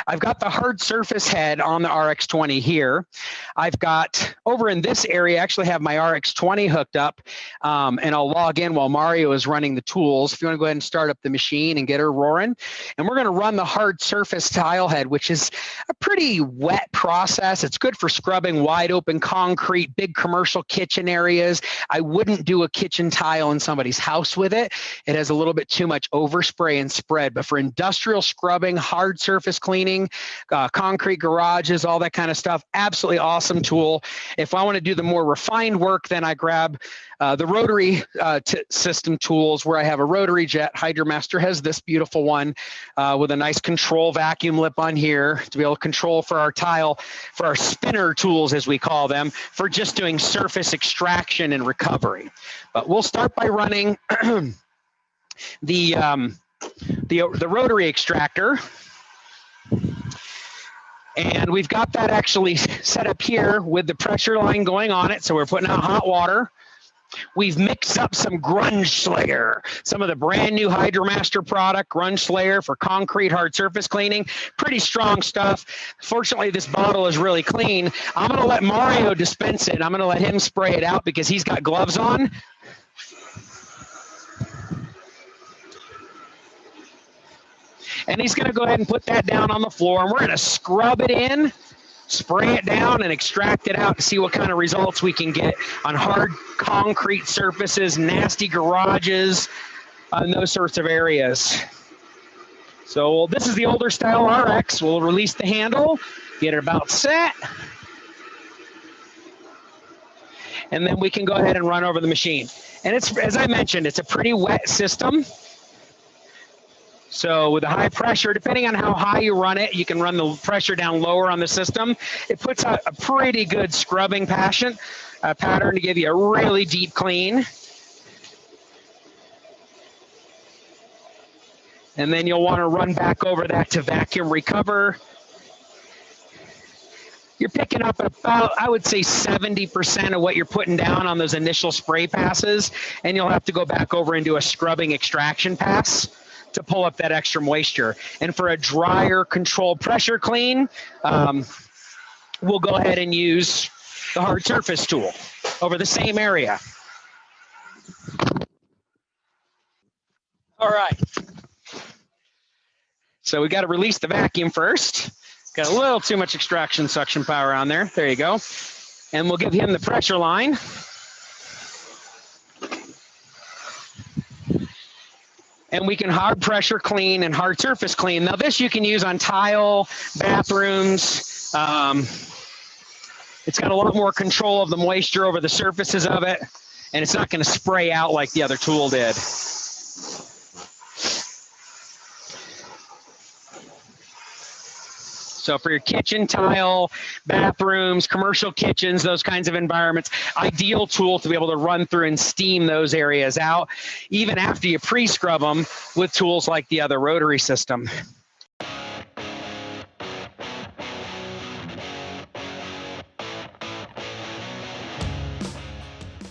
I've got the hard surface head on the RX20 here. I've got over in this area, I actually have my RX20 hooked up, and I'll log in while Mario is running the tools. If you want to go ahead and start up the machine and get her roaring. And we're going to run the hard surface tile head, which is a pretty wet process. It's good for scrubbing wide open concrete, big commercial kitchen areas. I wouldn't do a kitchen tile in somebody's house with it. It has a little bit too much overspray and spread, but for industrial scrubbing, hard surface cleaning, concrete garages, all that kind of stuff, absolutely awesome tool. If I want to do the more refined work, then I grab the rotary system tools, where I have a rotary jet. HydroMaster has this beautiful one with a nice control vacuum lip on here to be able to control for our tile, for our spinner tools, as we call them, for just doing surface extraction and recovery. But we'll start by running the rotary extractor. And we've got that actually set up here with the pressure line going on it. So we're putting out hot water. We've mixed up some Grunge Slayer, some of the brand new HydroMaster product, Grunge Slayer for concrete hard surface cleaning. Pretty strong stuff. Fortunately, this bottle is really clean. I'm going to let Mario dispense it. I'm going to let him spray it out because he's got gloves on. And he's going to go ahead and put that down on the floor, and we're going to scrub it in, spray it down, and extract it out to see what kind of results we can get on hard concrete surfaces, nasty garages, and those sorts of areas. So this is the older style RX. We'll release the handle, get it about set, and then we can go ahead and run over the machine. And it's, as I mentioned, it's a pretty wet system. So with the high pressure, depending on how high you run it, you can run the pressure down lower on the system. It puts out a pretty good scrubbing pattern to give you a really deep clean. And then you'll want to run back over that to vacuum recover. You're picking up about, I would say, 70% of what you're putting down on those initial spray passes, and you'll have to go back over and do a scrubbing extraction pass to pull up that extra moisture. And for a drier controlled pressure clean, we'll go ahead and use the hard surface tool over the same area. All right. So we got to release the vacuum first. Got a little too much extraction suction power on there. There you go. And we'll give him the pressure line. And we can hard pressure clean and hard surface clean. Now this you can use on tile, bathrooms. It's got a lot more control of the moisture over the surfaces of it, and it's not going to spray out like the other tool did. So for your kitchen tile, bathrooms, commercial kitchens, those kinds of environments, ideal tool to be able to run through and steam those areas out, even after you pre-scrub them with tools like the other rotary system.